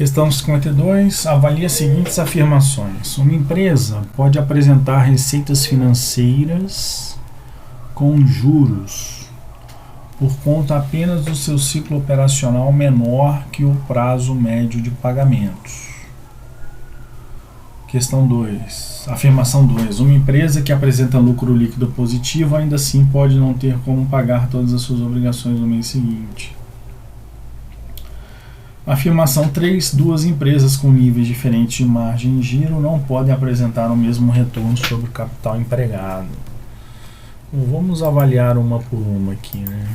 Questão 52. Avalie as seguintes afirmações. Uma empresa pode apresentar receitas financeiras com juros por conta apenas do seu ciclo operacional menor que o prazo médio de pagamentos. Questão 2. Afirmação 2. Uma empresa que apresenta lucro líquido positivo ainda assim pode não ter como pagar todas as suas obrigações no mês seguinte. Afirmação 3. Duas empresas com níveis diferentes de margem de giro não podem apresentar o mesmo retorno sobre o capital empregado. Bom, vamos avaliar uma por uma aqui, né?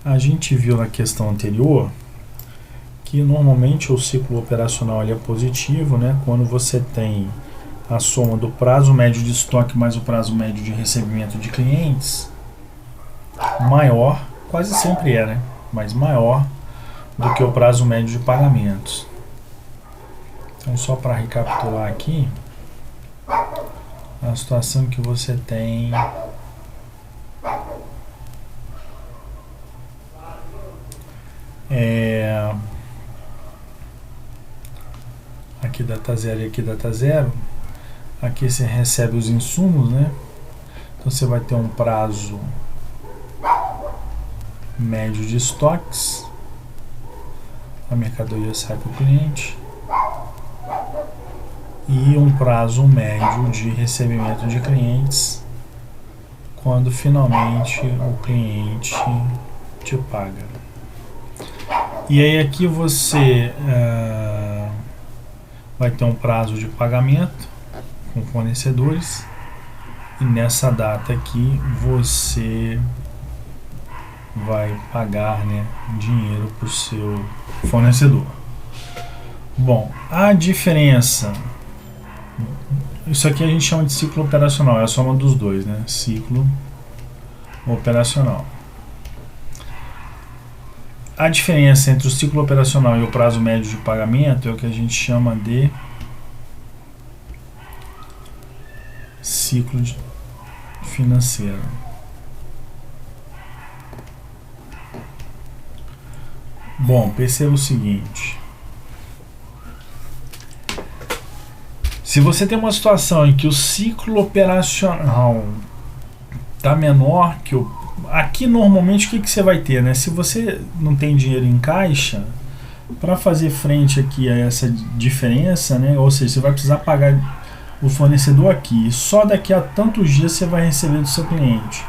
A gente viu na questão anterior que normalmente o ciclo operacional ele é positivo, né? Quando você tem a soma do prazo médio de estoque mais o prazo médio de recebimento de clientes maior, quase sempre é, né? Mas maior do que o prazo médio de pagamentos. Então, só para recapitular aqui, a situação que você tem aqui data zero e aqui data zero. Aqui você recebe os insumos, né? Então você vai ter um prazo médio de estoques, a mercadoria sai para o cliente, e um prazo médio de recebimento de clientes quando finalmente o cliente te paga. E aí aqui você vai ter um prazo de pagamento com fornecedores, e nessa data aqui você vai pagar, né, dinheiro para o seu fornecedor. Bom, a diferença, isso aqui a gente chama de ciclo operacional, é a soma dos dois, né? Ciclo operacional. A diferença entre o ciclo operacional e o prazo médio de pagamento é o que a gente chama de ciclo financeiro. Bom, perceba o seguinte: se você tem uma situação em que o ciclo operacional está menor que o... Aqui normalmente o que você vai ter, né? Se você não tem dinheiro em caixa, para fazer frente aqui a essa diferença, né? Ou seja, você vai precisar pagar o fornecedor aqui, só daqui a tantos dias você vai receber do seu cliente.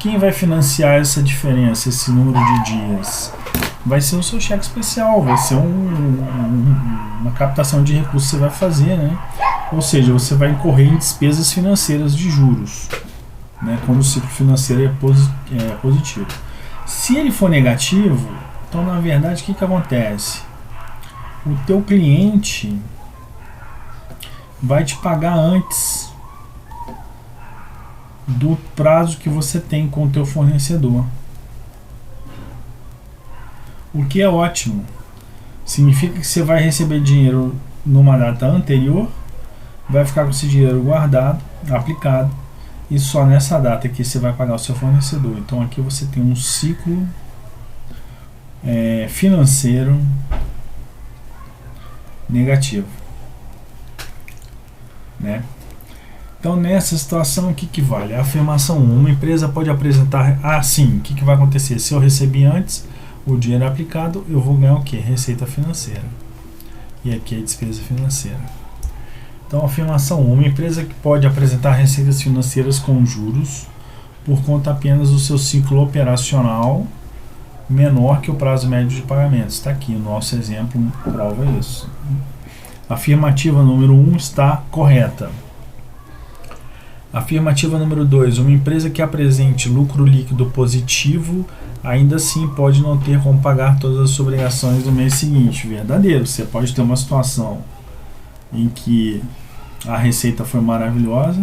Quem vai financiar essa diferença, esse número de dias? Vai ser o seu cheque especial, vai ser uma captação de recursos que você vai fazer, né? Ou seja, você vai incorrer em despesas financeiras de juros, né? Quando o ciclo financeiro é positivo. Se ele for negativo, então na verdade o que acontece? O teu cliente vai te pagar antes do prazo que você tem com o teu fornecedor. O que é ótimo. Significa que você vai receber dinheiro numa data anterior, vai ficar com esse dinheiro guardado, aplicado, e só nessa data que você vai pagar o seu fornecedor. Então aqui você tem um ciclo financeiro negativo, né? Então nessa situação o que vale? A afirmação 1, uma empresa pode apresentar assim, o que vai acontecer? Se eu recebi antes o dinheiro aplicado, eu vou ganhar o que? Receita financeira. E aqui é despesa financeira. Então afirmação 1, uma empresa que pode apresentar receitas financeiras com juros por conta apenas do seu ciclo operacional menor que o prazo médio de pagamentos. Está aqui, o nosso exemplo prova isso. Afirmativa número 1 está correta. Afirmativa número 2, uma empresa que apresente lucro líquido positivo ainda assim pode não ter como pagar todas as suas obrigações no mês seguinte. Verdadeiro, você pode ter uma situação em que a receita foi maravilhosa,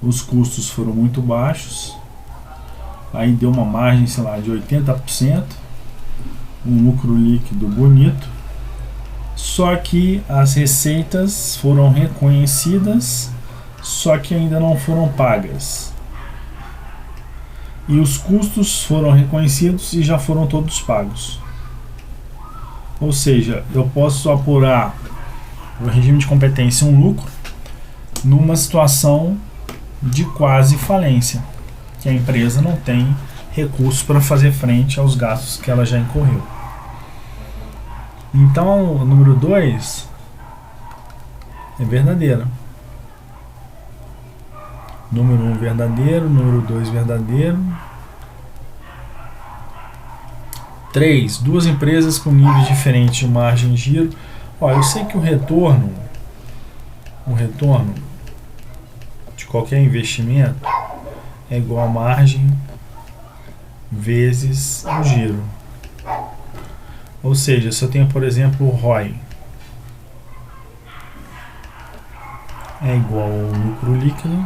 os custos foram muito baixos, aí deu uma margem, sei lá, de 80%, um lucro líquido bonito, só que as receitas foram reconhecidas só que ainda não foram pagas. E os custos foram reconhecidos e já foram todos pagos. Ou seja, eu posso apurar o regime de competência um lucro numa situação de quase falência, que a empresa não tem recursos para fazer frente aos gastos que ela já incorreu. Então, o número 2 é verdadeiro. Número 1 verdadeiro, número 2 verdadeiro. 3. Duas empresas com níveis diferentes de margem de giro. Ó, eu sei que o retorno de qualquer investimento é igual a margem vezes o giro. Ou seja, se eu tenho, por exemplo, o ROI é igual ao lucro líquido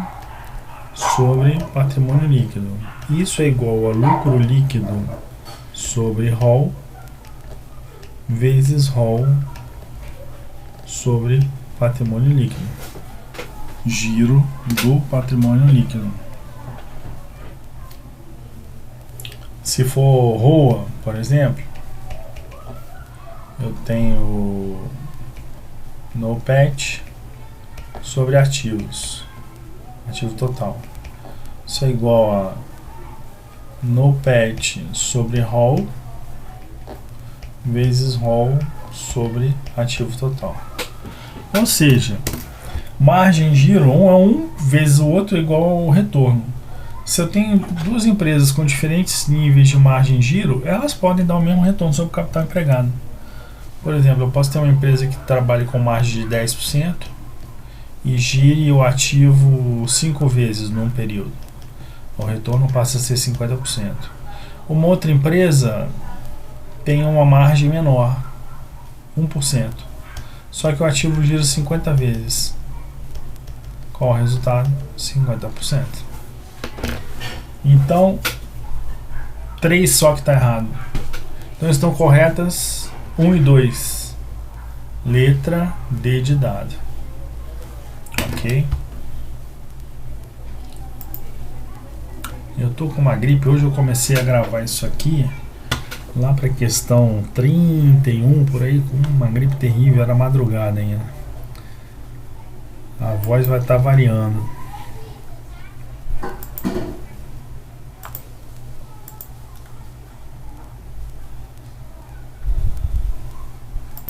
sobre patrimônio líquido. Isso é igual a lucro líquido sobre ROL vezes ROL sobre patrimônio líquido. Giro do patrimônio líquido. Se for ROA, por exemplo, eu tenho NOPAT sobre ativos, ativo total. Isso é igual a NOPAT sobre ROL vezes ROL sobre ativo total. Ou seja, margem de giro, um é um vezes o outro é igual ao retorno. Se eu tenho duas empresas com diferentes níveis de margem de giro, elas podem dar o mesmo retorno sobre o capital empregado. Por exemplo, eu posso ter uma empresa que trabalhe com margem de 10% e gire o ativo 5 vezes num período. O retorno passa a ser 50%. Uma outra empresa tem uma margem menor, 1%. Só que o ativo gira 50 vezes. Qual o resultado? 50%. Então, 3 só que está errado. Então estão corretas 1 e 2. Letra D de dado. Ok? Eu tô com uma gripe. Hoje eu comecei a gravar isso aqui lá para questão 31, por aí, com uma gripe terrível. Era madrugada ainda. A voz vai estar variando.